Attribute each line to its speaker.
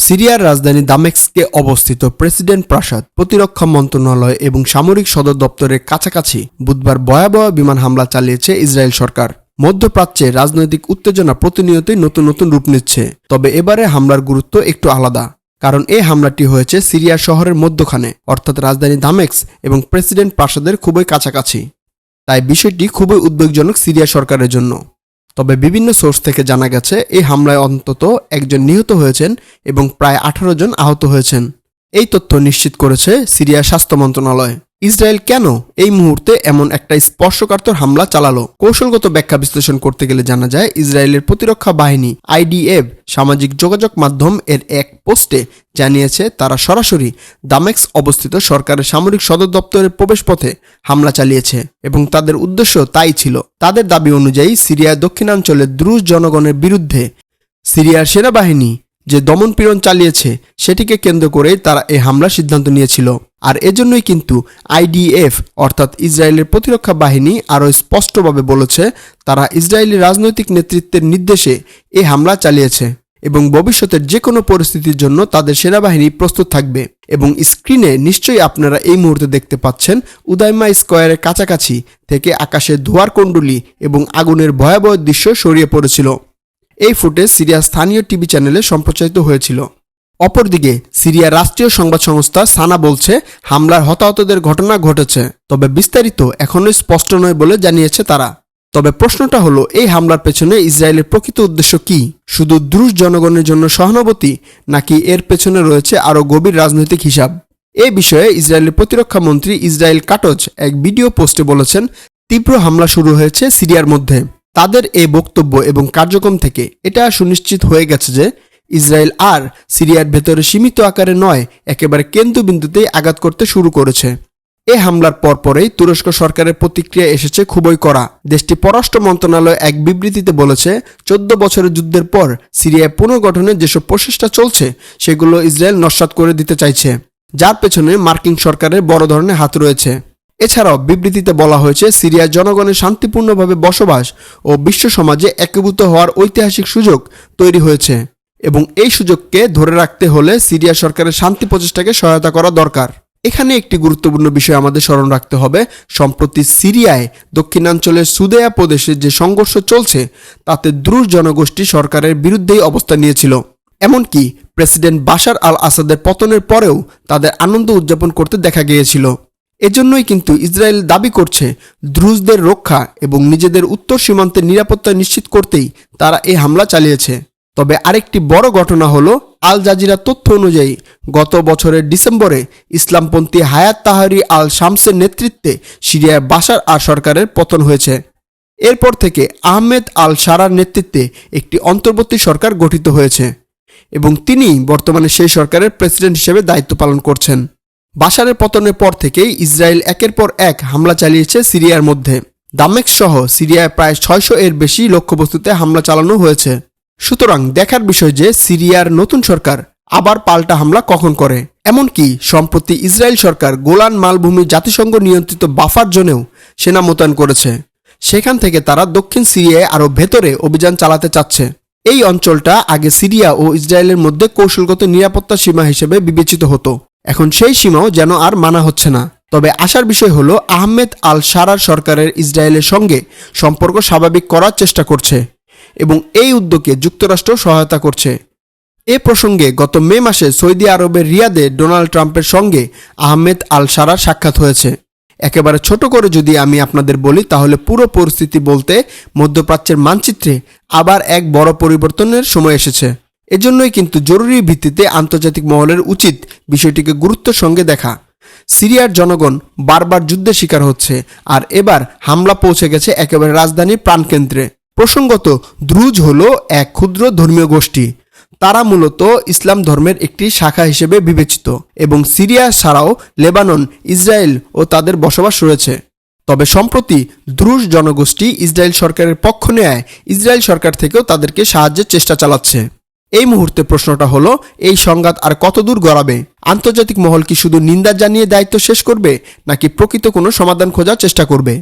Speaker 1: সিরিয়ার রাজধানী দামেস্কে অবস্থিত প্রেসিডেন্ট প্রাসাদ, প্রতিরক্ষা মন্ত্রণালয় এবং সামরিক সদর দপ্তরের কাছাকাছি বুধবার ভয়াবহ বিমান হামলা চালিয়েছে ইসরায়েল সরকার। মধ্যপ্রাচ্যে রাজনৈতিক উত্তেজনা প্রতিনিয়তই নতুন নতুন রূপ নিচ্ছে, তবে এবারে হামলার গুরুত্ব একটু আলাদা, কারণ এই হামলাটি হয়েছে সিরিয়ার শহরের মধ্যখানে, অর্থাৎ রাজধানী দামেস্ক এবং প্রেসিডেন্ট প্রাসাদের খুবই কাছাকাছি। তাই বিষয়টি খুবই উদ্বেগজনক সিরিয়া সরকারের জন্য। তবে বিভিন্ন সোর্স থেকে জানা গেছে এই হামলায় অন্তত একজন নিহত হয়েছেন এবং প্রায় 18 জন আহত হয়েছেন। এই তথ্য নিশ্চিত করেছে সিরিয়ার স্বাস্থ্য মন্ত্রণালয়। ইসরায়েল কেন এই মুহূর্তে এমন একটা স্পর্শকাতর হামলা চালালো? কৌশলগত ব্যাখ্যা বিশ্লেষণ করতে গেলে জানা যায়, ইসরায়েলের প্রতিরক্ষা বাহিনী IDF সামাজিক যোগাযোগ মাধ্যম এর এক পোস্টে জানিয়েছে তারা সরাসরি দামেস্ক অবস্থিত সরকারের সামরিক সদর দপ্তরের প্রবেশপথে হামলা চালিয়েছে এবং তাদের উদ্দেশ্য তাই ছিল। তাদের দাবি অনুযায়ী সিরিয়ার দক্ষিণাঞ্চলের দ্রুজ জনগণের বিরুদ্ধে সিরিয়ার সেনাবাহিনী যে দমনপীড়ন চালিয়েছে সেটিকে কেন্দ্র করেই তারা এই হামলার সিদ্ধান্ত নিয়েছিল। আর এজন্যই কিন্তু IDF অর্থাৎ ইসরায়েলের প্রতিরক্ষা বাহিনী আরও স্পষ্টভাবে বলেছে তারা ইসরায়েলি রাজনৈতিক নেতৃত্বের নির্দেশে এই হামলা চালিয়েছে এবং ভবিষ্যতের যে কোনো পরিস্থিতির জন্য তাদের সেনাবাহিনী প্রস্তুত থাকবে। এবং স্ক্রিনে নিশ্চয়ই আপনারা এই মুহূর্তে দেখতে পাচ্ছেন উদাইমা স্কয়ারের কাছাকাছি থেকে আকাশে ধোঁয়ার কুণ্ডলী এবং আগুনের ভয়াবহ দৃশ্য ছড়িয়ে পড়েছিল। এই ফুটেজ সিরিয়ার স্থানীয় টিভি চ্যানেলে সম্প্রচারিত হয়েছিল। অপরদিকে সিরিয়ার রাষ্ট্রীয় সংবাদ সংস্থা সানা বলছে হামলার হতাহতদের ঘটনা ঘটেছে, তবে বিস্তারিত এখনই স্পষ্ট নয় বলে জানিয়েছে তারা। তবে প্রশ্নটা হলো, এই হামলার পেছনে ইসরায়েলের প্রকৃত উদ্দেশ্য কি? শুধু দ্রুজ জনগণের জন্য সহানুভূতি, নাকি এর পেছনে রয়েছে আরও গভীর রাজনৈতিক হিসাব? এই বিষয়ে ইসরায়েলের প্রতিরক্ষা মন্ত্রী ইসরায়েল কাটজ এক ভিডিও পোস্টে বলেছেন, তীব্র হামলা শুরু হয়েছে সিরিয়ার মধ্যে। তাদের এই বক্তব্য এবং কার্যক্রম থেকে এটা সুনিশ্চিত হয়ে গেছে যে ইসরায়েল আর সিরিয়ার ভেতরে সীমিত আকারে নয়, একেবারে কেন্দ্রবিন্দুতেই আঘাত করতে শুরু করেছে। এ হামলার পরপরেই তুরস্ক সরকারের প্রতিক্রিয়া এসেছে খুবই কড়া। দেশটির পররাষ্ট্র মন্ত্রণালয় এক বিবৃতিতে বলেছে, 14 বছরের যুদ্ধের পর সিরিয়ায় পুনর্গঠনের যেসব প্রচেষ্টা চলছে সেগুলো ইসরায়েল নস্যাৎ করে দিতে চাইছে, যার পেছনে মার্কিন সরকারের বড় ধরনের হাত রয়েছে। এছাড়াও বিবৃতিতে বলা হয়েছে, সিরিয়ার জনগণের শান্তিপূর্ণভাবে বসবাস ও বিশ্ব সমাজে একীভূত হওয়ার ঐতিহাসিক সুযোগ তৈরি হয়েছে এবং এই সুযোগকে ধরে রাখতে হলে সিরিয়া সরকারের শান্তি প্রচেষ্টাকে সহায়তা করা দরকার। এখানে একটি গুরুত্বপূর্ণ বিষয় আমাদের স্মরণ রাখতে হবে, সম্প্রতি সিরিয়ায় দক্ষিণাঞ্চলের সুদেয়া প্রদেশে যে সংঘর্ষ চলছে তাতে দ্রুজ জনগোষ্ঠী সরকারের বিরুদ্ধেই অবস্থান নিয়েছিল। এমনকি প্রেসিডেন্ট বাশার আল আসাদের পতনের পরেও তাদের আনন্দ উদযাপন করতে দেখা গিয়েছিল। এজন্যই কিন্তু ইসরায়েল দাবি করছে দ্রুজদের রক্ষা এবং নিজেদের উত্তর সীমান্তের নিরাপত্তা নিশ্চিত করতেই তারা এই হামলা চালিয়েছে। তবে আরেকটি বড় ঘটনা হলো, আল জাজিরা তথ্য অনুযায়ী গত বছরের ডিসেম্বরে ইসলামপন্থী হায়াত তাহরি আল শামসের নেতৃত্বে সিরিয়ার বাশার আর সরকারের পতন হয়েছে। এরপর থেকে আহমেদ আল সারার নেতৃত্বে একটি অন্তর্বর্তী সরকার গঠিত হয়েছে এবং তিনি বর্তমানে সেই সরকারের প্রেসিডেন্ট হিসেবে দায়িত্ব পালন করছেন। বাশারের পতনের পর থেকেই ইসরায়েল একের পর এক হামলা চালিয়েছে সিরিয়ার মধ্যে। দামেস্ক সহ সিরিয়ায় প্রায় 600 এর বেশি লক্ষ্যবস্তুতে হামলা চালানো হয়েছে। সুতরাং দেখার বিষয় যে সিরিয়ার নতুন সরকার আবার পাল্টা হামলা কখন করে। এমনকি সম্প্রতি ইসরায়েল সরকার গোলান মালভূমি জাতিসংঘ নিয়ন্ত্রিত বাফার জোনেও সেনা মোতায়েন করেছে। সেখান থেকে তারা দক্ষিণ সিরিয়ায় আরও ভেতরে অভিযান চালাতে চাচ্ছে। এই অঞ্চলটা আগে সিরিয়া ও ইসরায়েলের মধ্যে কৌশলগত নিরাপত্তা সীমা হিসেবে বিবেচিত হতো, এখন সেই সীমাও যেন আর মানা হচ্ছে না। তবে আশার বিষয় হলো, আহমেদ আল সারার সরকারের ইসরায়েলের সঙ্গে সম্পর্ক স্বাভাবিক করার চেষ্টা করছে এবং এই উদ্যোগে যুক্তরাষ্ট্র সহায়তা করছে। এ প্রসঙ্গে গত মে মাসে সৌদি আরবের রিয়াদে ডোনাল্ড ট্রাম্পের সঙ্গে আহমেদ আল সারার সাক্ষাৎ হয়েছে। একেবারে ছোট করে যদি আমি আপনাদের বলি, তাহলে পুরো পরিস্থিতি বলতে মধ্যপ্রাচ্যের মানচিত্রে আবার এক বড় পরিবর্তনের সময় এসেছে। এজন্যই কিন্তু জরুরি ভিত্তিতে আন্তর্জাতিক মহলের উচিত বিষয়টিকে গুরুত্বের সঙ্গে দেখা। সিরিয়ার জনগণ বারবার যুদ্ধের শিকার হচ্ছে, আর এবার হামলা পৌঁছে গেছে একেবারে রাজধানীর প্রাণকেন্দ্রে। প্রসঙ্গত, দ্রুজ হলো এক ক্ষুদ্র ধর্মীয় গোষ্ঠী। তারা মূলত ইসলাম ধর্মের একটি শাখা হিসেবে বিবেচিত এবং সিরিয়া ছাড়াও লেবানন, ইসরায়েল ও তাদের বসবাস রয়েছে। তবে সম্প্রতি দ্রুজ জনগোষ্ঠী ইসরায়েল সরকারের পক্ষ নেয় ইসরায়েল সরকার থেকেও তাদেরকে সাহায্যের চেষ্টা চালাচ্ছে। এই মুহূর্তে প্রশ্নটা হলো, এই সংঘাত আর কতদূর গড়াবে? আন্তর্জাতিক মহল কি শুধু নিন্দা জানিয়ে দায়িত্ব শেষ করবে, নাকি প্রকৃত কোনো সমাধান খোঁজার চেষ্টা করবে?